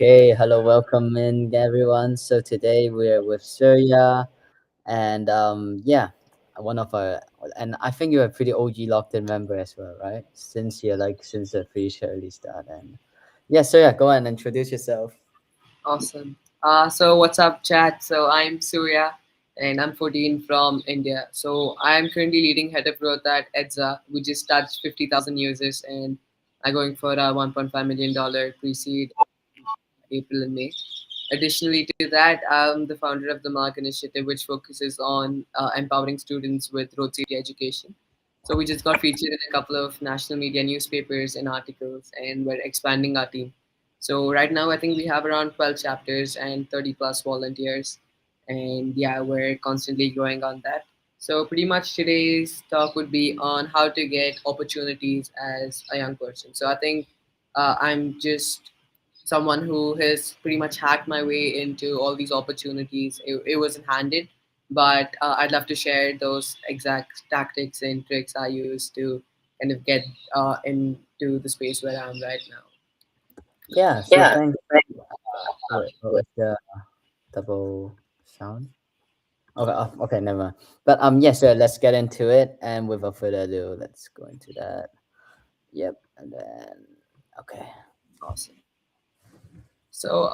Okay, hello, welcome in everyone. So today we're with Surya, and yeah, one of our, and I think you're a pretty OG locked in member as well, right? Since you're like since the pretty early start, and yeah, Surya, go on and introduce yourself. Awesome. So what's up, chat? So I'm Surya, and I'm 14 from India. So I'm currently leading head of growth at EDZA. We just touched 50,000 users, and I'm going for a $1.5 million pre-seed April and May. Additionally to that, I'm the founder of the Mark Initiative, which focuses on empowering students with road safety education. So we just got featured in a couple of national media newspapers and articles, and we're expanding our team. So right now, I think we have around 12 chapters and 30 plus volunteers, and yeah, we're constantly growing on that. So pretty much today's talk would be on how to get opportunities as a young person. So I think I'm just someone who has pretty much hacked my way into all these opportunities. It wasn't handed, but I'd love to share those exact tactics and tricks I use to kind of get into the space where I am right now. Yeah, so Yeah. thanks. Wait, what was the double sound? Okay, okay, never mind. But yeah, so let's get into it, and without further ado, let's go into that. Yep, and then okay. Awesome. So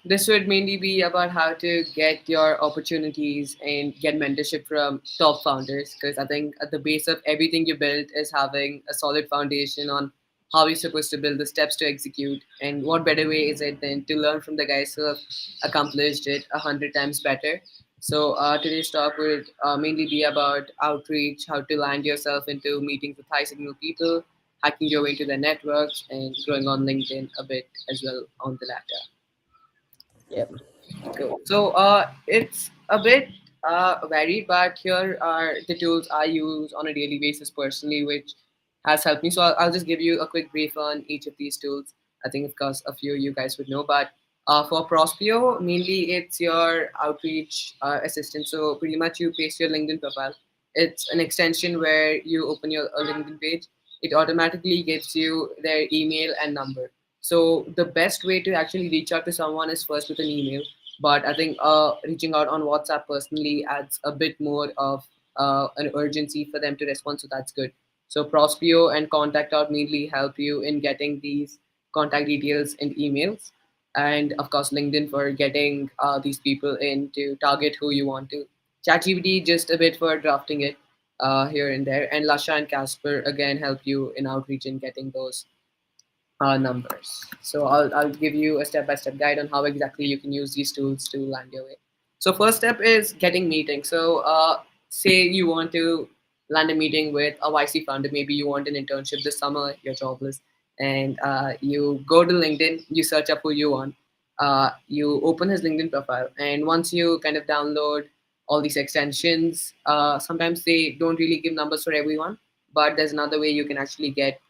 this would mainly be about how to get your opportunities and get mentorship from top founders. Because I think at the base of everything you build is having a solid foundation on how you're supposed to build the steps to execute. And what better way is it than to learn from the guys who have accomplished it 100 times better? So today's talk would mainly be about outreach, how to land yourself into meetings with high signal people, hacking your way to their networks, and growing on LinkedIn a bit as well on the latter. Yep. Cool. So it's a bit varied, but here are the tools I use on a daily basis personally, which has helped me. So I'll just give you a quick brief on each of these tools. I think, of course, a few you guys would know, but for Prospio, mainly it's your outreach assistant. So pretty much you paste your LinkedIn profile. It's an extension where you open your LinkedIn page. It automatically gives you their email and number. So the best way to actually reach out to someone is first with an email, but I think reaching out on WhatsApp personally adds a bit more of an urgency for them to respond. So that's good. So Prospio and Contact Out mainly help you in getting these contact details and emails, and of course LinkedIn for getting these people in to target who you want to. ChatGPT just a bit for drafting it here and there, and Lasha and Casper again help you in outreach and getting those numbers. So I'll give you a step-by-step guide on how exactly you can use these tools to land your way. So first step is getting meetings. So say you want to land a meeting with a YC founder. Maybe you want an internship this summer, you're jobless, and you go to LinkedIn, you search up who you want, you open his LinkedIn profile, and once you kind of download all these extensions, sometimes they don't really give numbers for everyone, but there's another way you can actually get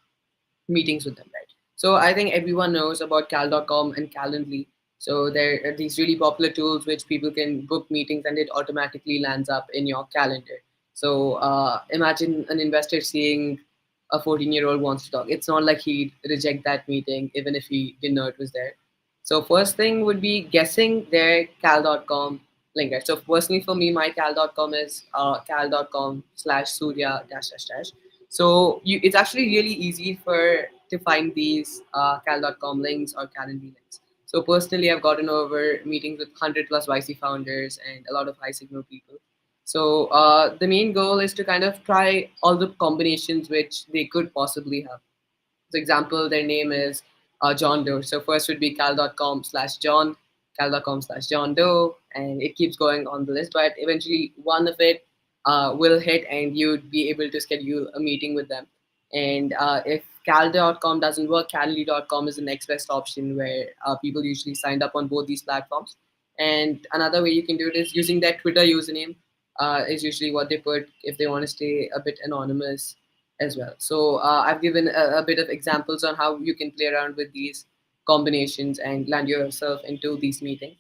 meetings with them, right? So I think everyone knows about cal.com and Calendly. So there are these really popular tools which people can book meetings and it automatically lands up in your calendar. So imagine an investor seeing a 14-year-old wants to talk. It's not like he'd reject that meeting even if he didn't know it was there. So first thing would be guessing their cal.com link. Right? So personally for me, my cal.com is cal.com/surya dash dash dash. So it's actually really easy for to find these cal.com links or Calendly links. So personally, I've gotten over meetings with 100 plus YC founders and a lot of high signal people. So the main goal is to kind of try all the combinations which they could possibly have. For example, their name is John Doe. So first would be cal.com/John, cal.com/John Doe, and it keeps going on the list. But eventually, one of it will hit, and you'd be able to schedule a meeting with them. And if cal.com doesn't work, calendly.com is the next best option where people usually signed up on both these platforms. And another way you can do it is using their Twitter username. Is usually what they put if they want to stay a bit anonymous as well. So I've given a bit of examples on how you can play around with these combinations and land yourself into these meetings.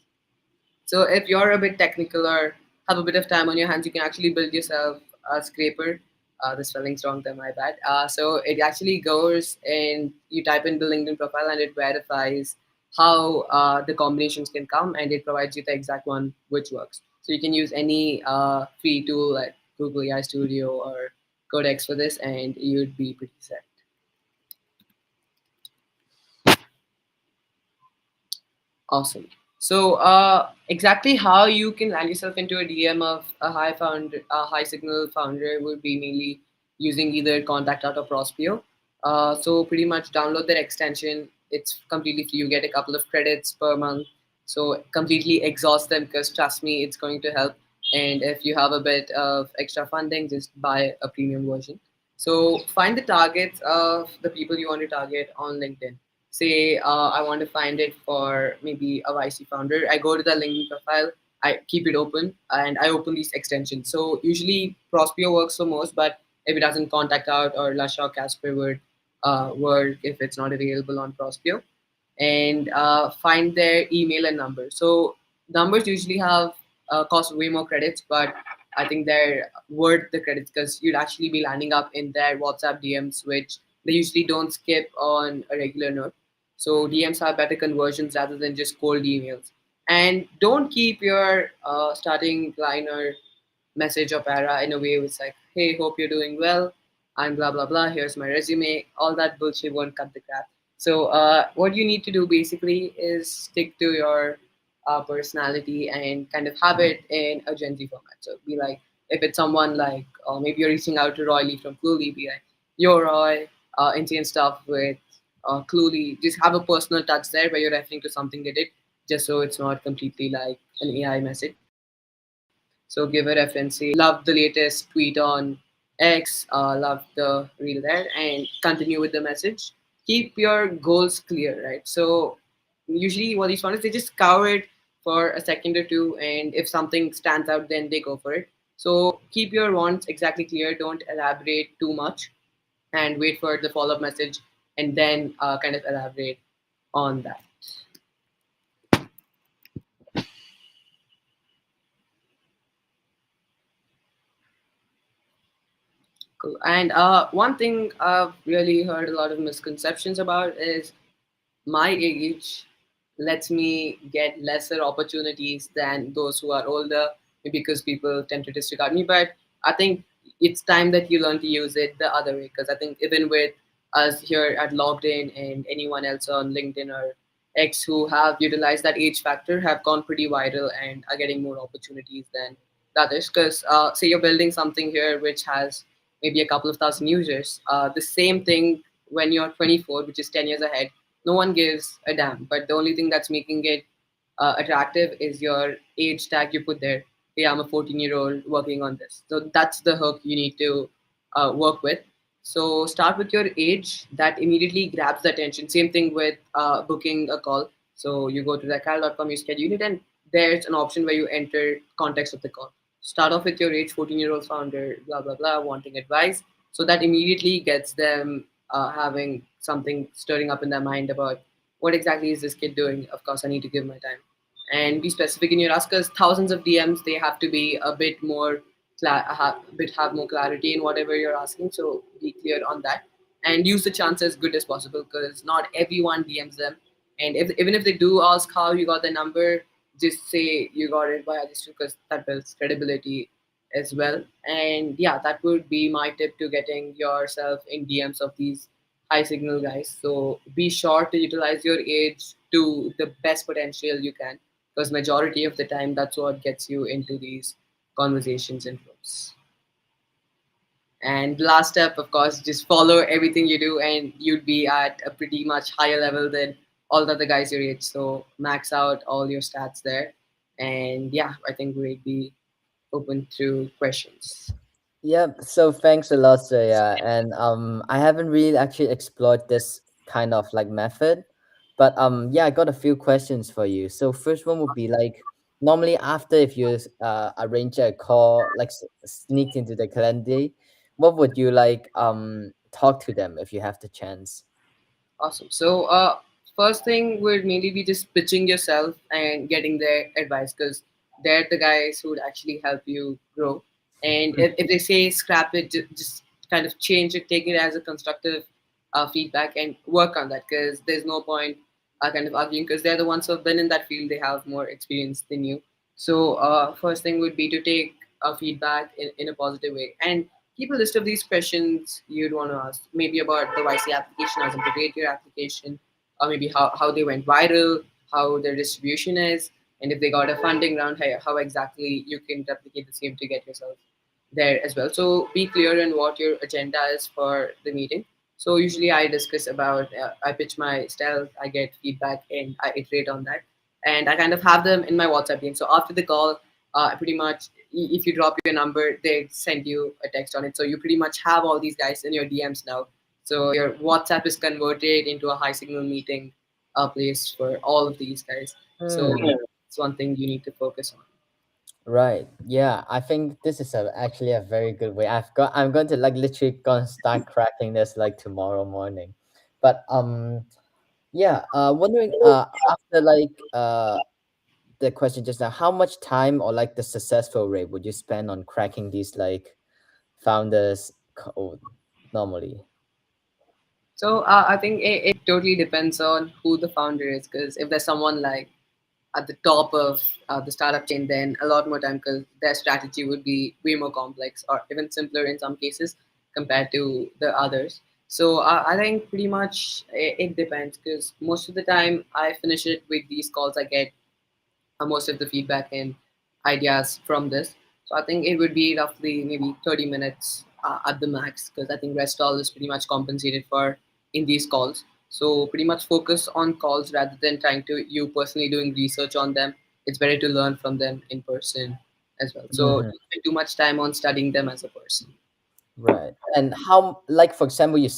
So if you're a bit technical or have a bit of time on your hands, you can actually build yourself a scraper. The spelling's wrong there, my bad. So it actually goes and you type in the LinkedIn profile and it verifies how the combinations can come, and it provides you the exact one which works. So you can use any free tool like Google AI Studio or Codex for this, and you'd be pretty set. Awesome. So, exactly how you can land yourself into a DM of a high signal founder would be mainly using either Contact Out or Prospeo. So, pretty much download their extension. It's completely free. You get a couple of credits per month. So, completely exhaust them because trust me, it's going to help. And if you have a bit of extra funding, just buy a premium version. So, find the targets of the people you want to target on LinkedIn. Say I want to find it for maybe a YC founder. I go to the LinkedIn profile, I keep it open, and I open these extensions. So usually Prospero works for most, but if it doesn't, Contact Out or Lusha or Casper would work if it's not available on Prospero. And find their email and number. So numbers usually have cost way more credits, but I think they're worth the credits because you'd actually be landing up in their WhatsApp DMs, which they usually don't skip on a regular note. So DMs have better conversions rather than just cold emails. And don't keep your starting line or message or para in a way it's like, hey, hope you're doing well. I'm blah blah blah. Here's my resume. All that bullshit won't cut the crap. So what you need to do basically is stick to your personality and kind of have it in a Gen Z format. So be like, if it's someone like, maybe you're reaching out to Roy Lee from Cluely, be like, yo Roy, Indian stuff with Cluely. Just have a personal touch there where you're referring to something they did, just so it's not completely like an AI message. So give a reference. Say, love the latest tweet on X, love the reel there, and continue with the message. Keep your goals clear, right? So usually what these founders, they just scour it for a second or two, and if something stands out, then they go for it. So keep your wants exactly clear. Don't elaborate too much, and wait for the follow up message, and then kind of elaborate on that. Cool. And one thing I've really heard a lot of misconceptions about is my age lets me get lesser opportunities than those who are older, maybe because people tend to disregard me. But I think it's time that you learn to use it the other way. Because I think even with us here at LockedIn and anyone else on LinkedIn or X who have utilized that age factor have gone pretty viral and are getting more opportunities than the others. Because say you're building something here which has maybe a couple of thousand users, the same thing when you're 24, which is 10 years ahead, no one gives a damn. But the only thing that's making it attractive is your age tag you put there. Hey, I'm a 14-year-old working on this. So that's the hook you need to work with. So start with your age. That immediately grabs the attention. Same thing with booking a call. So you go to thecal.com, you schedule it, and there's an option where you enter context of the call. Start off with your age, 14-year-old founder, blah blah blah, wanting advice. So that immediately gets them having something stirring up in their mind about what exactly is this kid doing. Of course, I need to give my time and be specific in your ask. Because thousands of DMs, they have to be a bit more have more clarity in whatever you're asking. So be clear on that and use the chance as good as possible because not everyone DMs them. And even if they do ask how you got the number, just say you got it via this because that builds credibility as well. And yeah, that would be my tip to getting yourself in DMs of these high signal guys. So be sure to utilize your age to the best potential you can because majority of the time that's what gets you into these conversations and flows. And last step, of course, just follow everything you do and you'd be at a pretty much higher level than all the other guys your age. So max out all your stats there. And yeah, I think we'd be open to questions. Yep. So thanks a lot, Surya. And I haven't really actually explored this kind of like method, but yeah, I got a few questions for you. So first one would be like, normally after if you arrange a call, like sneak into the calendar, what would you like talk to them if you have the chance? Awesome. So, first thing would mainly be just pitching yourself and getting their advice because they're the guys who would actually help you grow. And if they say scrap it, just kind of change it, take it as a constructive feedback and work on that because there's no point are kind of arguing because they're the ones who have been in that field. They have more experience than you. So first thing would be to take feedback in a positive way and keep a list of these questions you'd want to ask. Maybe about the YC application, how to integrate your application, or maybe how they went viral, how their distribution is, and if they got a funding round, how exactly you can replicate the same to get yourself there as well. So be clear in what your agenda is for the meeting. So usually I discuss about, I pitch my style, I get feedback, and I iterate on that, and I kind of have them in my WhatsApp game. So after the call, pretty much if you drop your number, they send you a text on it. So you pretty much have all these guys in your DMs now. So your WhatsApp is converted into a high signal meeting place for all of these guys. So Hmm. it's one thing you need to focus on. Right. Yeah, I think this is actually a very good way. I'm going to like literally gonna start cracking this like tomorrow morning. But yeah, wondering after like the question just now, how much time or like the successful rate would you spend on cracking these like founders code normally? So I think it totally depends on who the founder is. Because if there's someone like at the top of the startup chain, then a lot more time because their strategy would be way more complex or even simpler in some cases compared to the others. So I think pretty much it depends because most of the time I finish it with these calls. I get most of the feedback and ideas from this. So I think it would be roughly maybe 30 minutes at the max because I think rest all is pretty much compensated for in these calls. So pretty much focus on calls rather than trying to you personally doing research on them. It's better to learn from them in person as well. So Hmm. don't spend too much time on studying them as a person. Right. And how, like, for example, you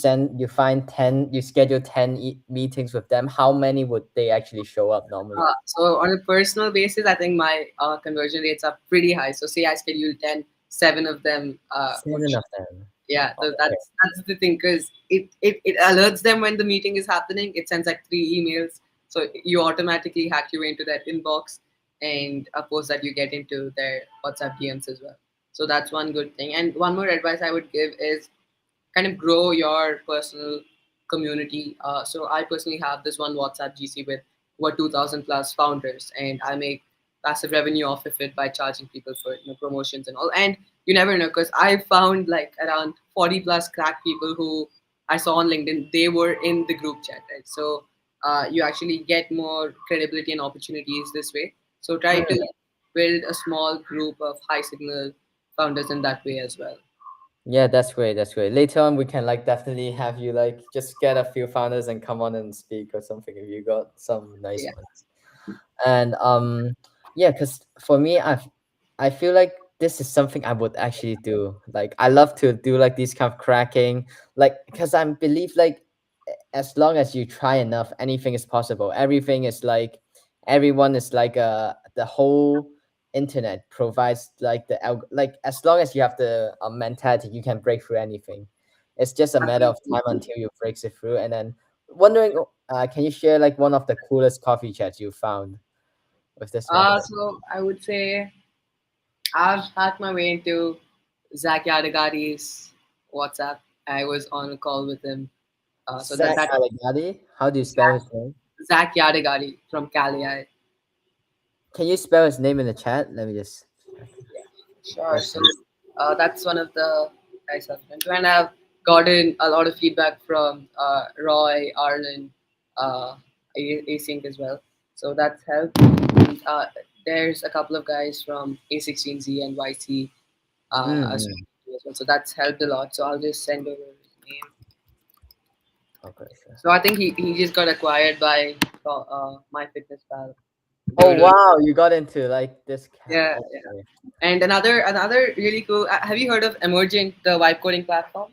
find 10, you schedule 10 meetings with them. How many would they actually show up normally? So on a personal basis, I think my conversion rates are pretty high. So say I schedule 10, 7 of them would. 7 of them. Yeah, so Okay. that's the thing because it alerts them when the meeting is happening. It sends like 3 emails, so you automatically hack your way into that inbox, and post that you get into their WhatsApp DMs as well. So that's one good thing. And one more advice I would give is kind of grow your personal community. So I personally have this one WhatsApp GC with over 2,000 plus founders, and I make passive revenue off of it by charging people for promotions and all. And you never know because I found like around 40 plus crack people who I saw on LinkedIn. They were in the group chat, right? So you actually get more credibility and opportunities this way. So try to build a small group of high signal founders in that way as well. Yeah, that's great. That's great. Later on, we can like definitely have you like just get a few founders and come on and speak or something if you got some nice Yeah. ones. And yeah, because for me, I feel like this is something I would actually do. Like I love to do like these kind of cracking, like because I believe like as long as you try enough, anything is possible. Everything is like everyone is like the whole internet provides like like as long as you have the mentality, you can break through anything. It's just a matter of time until you breaks it through. And then wondering, can you share like one of the coolest coffee chats you found with this method? So I would say I've hacked my way into Zach Yadagari's WhatsApp. I was on a call with him. So Zach that Allegati, how do you spell his name? Zach Yadagari from Cali. Can you spell his name in the chat? Let me just check. Sure. Let's So see. that's one of the guys I've been to, and I've gotten a lot of feedback from Roy, Arlen, uh, Async as well. So that's helped. And, there's a couple of guys from A16Z and YC as Mm-hmm. well. So that's helped a lot. So I'll just send over his name. Okay, sure. So I think he just got acquired by My Fitness Pal. They Oh were doing, wow, you got into like this cat. yeah, yeah. Okay. And another really cool. Have you heard of Emergent, the vibe coding platform?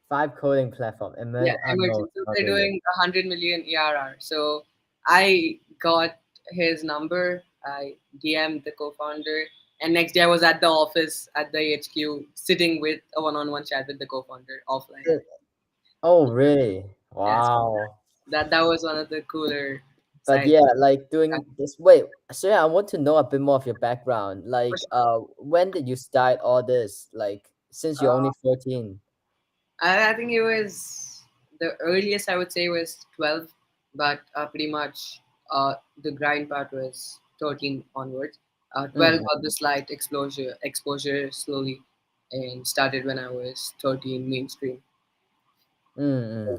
Five coding platform. Yeah, No, Emergent. So not they're really. doing 100 million ERR. So I got his number. I DM'd the co-founder, and next day I was at the office at the HQ, sitting with a one-on-one chat with the co-founder offline. Uh, Oh really? Yes, Wow. that was one of the cooler But sides. yeah, like doing this. Wait, so yeah, I want to know a bit more of your background. For Like, sure. when did you start all this? Like, since you're only 14. I think it was the earliest I would say was 12 but pretty much the grind part was 13 onwards. 12 Mm, got the slight exposure slowly, and started when I was 13 mainstream.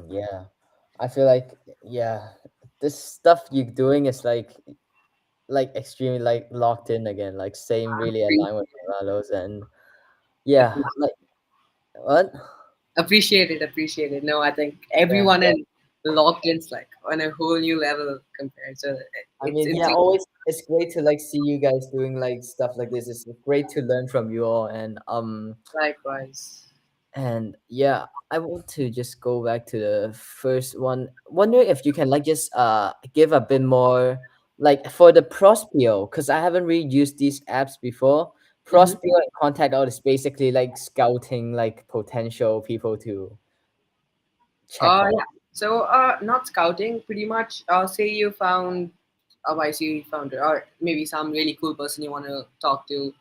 yeah. I feel like, yeah, this stuff you're doing is like extremely like locked in again, like same really aligned with Ronaldo's, and yeah, like what? Appreciate it. No, I think Yeah. everyone in locked in's like on a whole new level compared. So I mean, it's yeah, always it's great to like see you guys doing like stuff like this. It's great to learn from you all, likewise. and yeah, I want to just go back to the first one. Wondering if you can like just give a bit more like for the Prospio, because I haven't really used these apps before. Hmm. Prospio and Contact Out is basically like scouting like potential people to check on. Yeah. So, not scouting, pretty much. Say you found a YC founder, or maybe some really cool person you want to talk to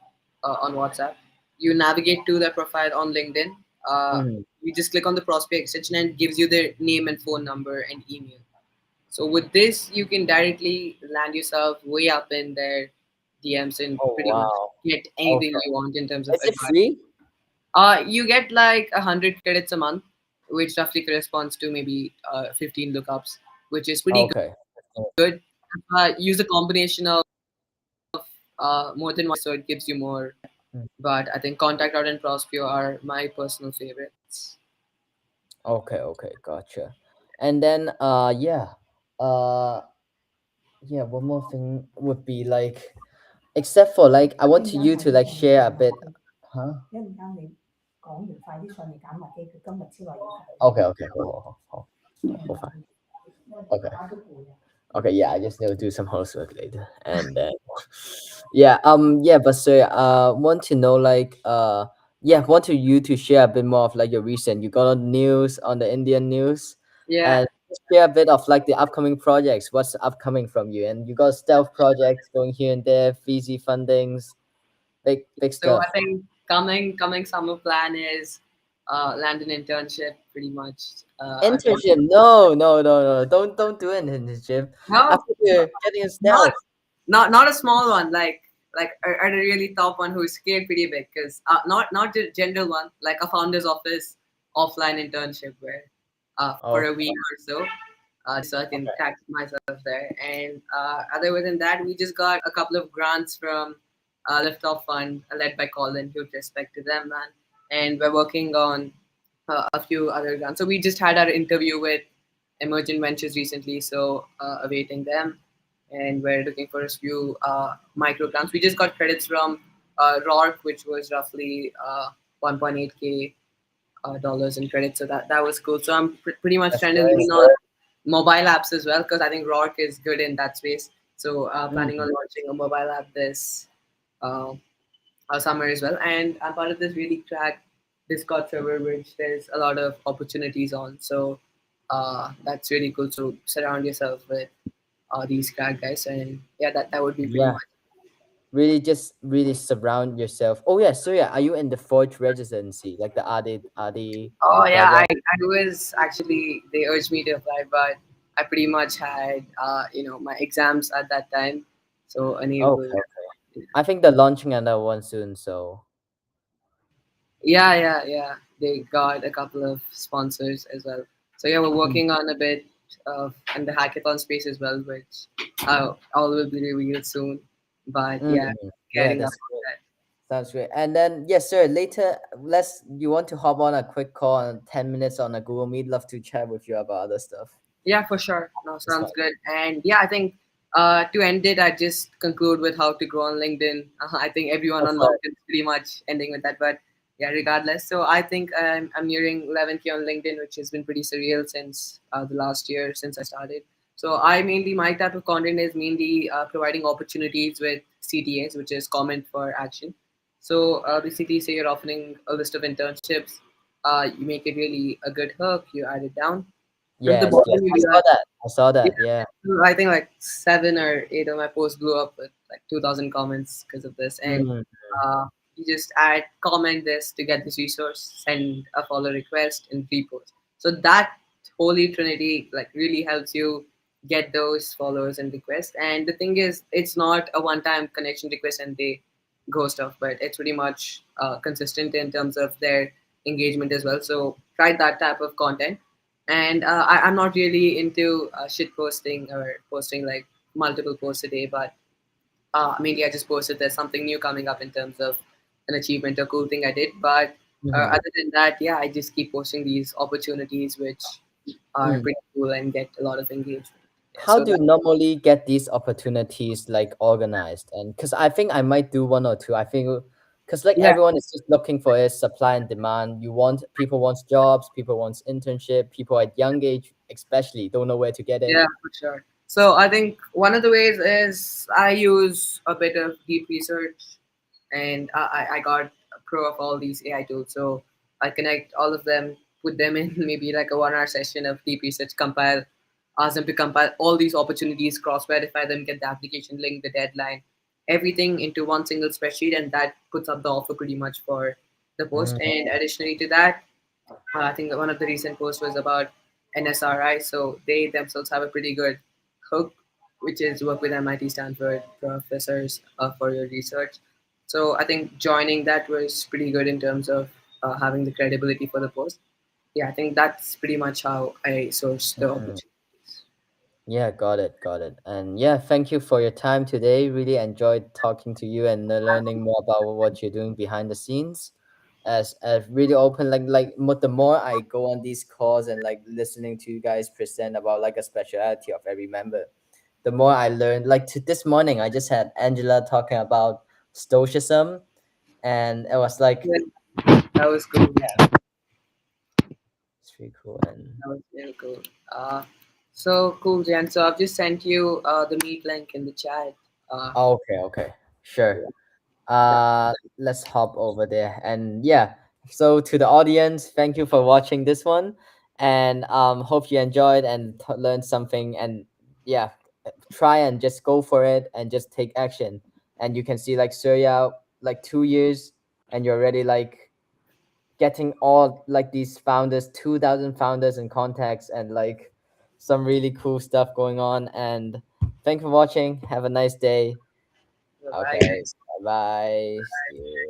on WhatsApp. You navigate to their profile on LinkedIn. Mm. You just click on the prospect extension and it gives you their name and phone number and email. So with this, you can directly land yourself way up in their DMs and Oh pretty much wow. get anything Okay. you want in terms of Is it advice. free? You get like 100 credits a month, which roughly corresponds to maybe 15 lookups, which is pretty Okay. good. Use a combination of more than one, so it gives you more. Mm. But I think Contact Out and Prospio are my personal favorites. Okay, okay, gotcha. And then uh yeah, one more thing would be like except for like I want to you to like share a bit. Huh? Okay, okay, hold on. Okay. Okay, yeah, I just need to do some housework later. And then yeah, but so want to know like yeah, want to you to share a bit more of like your recent you got on news on the Indian news Yeah. and share a bit of like the upcoming projects, what's upcoming from you. And you got stealth projects going here and there, VC fundings, big So stuff. I think coming summer plan is land an internship pretty much. I want Internship. No. Don't do an internship. no, After you're getting a not stealth. not a small one, like a really top one who's scaled pretty big, because not the general one, like a founder's office offline internship where for a Okay, week or so, so I can okay. catch myself there. And other than that, we just got a couple of grants from Liftoff Fund, led by Colin. Huge respect to them, man. And we're working on a few other grants. So we just had our interview with Emergent Ventures recently, so awaiting them. And we're looking for a few micro grants. We just got credits from RORC, which was roughly 1.8k dollars in credit. So that was cool. So I'm pretty much That's trying to great. lean on mobile apps as well, because I think RORC is good in that space. So planning Mm, on launching a mobile app this uh, summer as well. And I'm part of this really cracked Discord server, which there's a lot of opportunities on. So that's really cool. So surround yourself with these crack guys, and yeah, that would be pretty yeah. much. Really just really surround yourself. Oh yeah, so yeah, are you in the Forge residency, like the RD Oh yeah, project? I was actually, they urged me to apply, but I pretty much had my exams at that time, so Okay, unable. okay. I think they're launching another one soon, so Yeah. They got a couple of sponsors as well. So yeah, we're mm, working on a bit of in the hackathon space as well, which all will be revealed soon. But yeah, yeah, getting up that's on great. that. Sounds great. And then yes, sir, later let's you want to hop on a quick call on 10 minutes on a Google Meet. Love to chat with you about other stuff. Yeah, for sure. No, That's sounds fine. good. And yeah, I think to end it, I just conclude with how to grow on LinkedIn. I think everyone That's on fine. LinkedIn is pretty much ending with that. But yeah, regardless. So I think I'm nearing 11K on LinkedIn, which has been pretty surreal since the last year since I started. So I mainly, my type of content is mainly providing opportunities with CTAs, which is comment for action. So basically, say you're offering a list of internships, you make it really a good hook, you add it down. At the Yes, bottom, yes. you I do saw that. that. I saw Yeah, that. Yeah. I think like 7 or 8 of my posts blew up with like 2,000 comments because of this. And Mm, you just add comment this to get this resource, send a follow request, and repost. So that holy trinity like really helps you get those followers and requests. And the thing is, it's not a one-time connection request and they ghost off, but it's pretty much consistent in terms of their engagement as well. So try that type of content. And I'm not really into shit posting or posting like multiple posts a day, but mainly I just posted there's something new coming up in terms of an achievement or cool thing I did. But Mm-hmm. other than that, yeah, I just keep posting these opportunities which are Mm. pretty cool and get a lot of engagement. Yeah, How so do you normally get these opportunities like organized? And because I think I might do one or two. I think because like yeah, everyone is just looking for is supply and demand. You want people wants jobs, people wants internship, people at young age especially don't know where to get yeah, in. for sure. So I think one of the ways is I use a bit of deep research, and I got a pro of all these AI tools. So I connect all of them, put them in maybe like a 1 hour session of deep research, compile, ask them to compile all these opportunities, cross verify them, get the application link, the deadline, everything into one single spreadsheet, and that puts up the offer pretty much for the post. Mm, And additionally to that, I think one of the recent posts was about NSRI. So they themselves have a pretty good hook, which is work with MIT, Stanford professors for your research. So I think joining that was pretty good in terms of having the credibility for the post. Yeah, I think that's pretty much how I source the mm. opportunities. Yeah, got it, got it. And yeah, thank you for your time today. Really enjoyed talking to you and learning more about what you're doing behind the scenes. As really open, the more I go on these calls and like listening to you guys present about like a specialty of every member, the more I learn. Like to this morning, I just had Angela talking about stoicism, and it was like Yeah, that was cool. it's really cool. And That was really cool. So cool, Jan. So I've just sent you the meet link in the chat. Uh, oh, okay, okay, sure. yeah, Let's hop over there. And yeah, so to the audience, thank you for watching this one, and hope you enjoyed and learned something. And yeah, try and just go for it and just take action. And you can see like Surya, like 2 years, and you're already like getting all like these founders, 2,000 founders and contacts, and like some really cool stuff going on. And thank you for watching. Have a nice day. bye. Okay, bye bye. See you.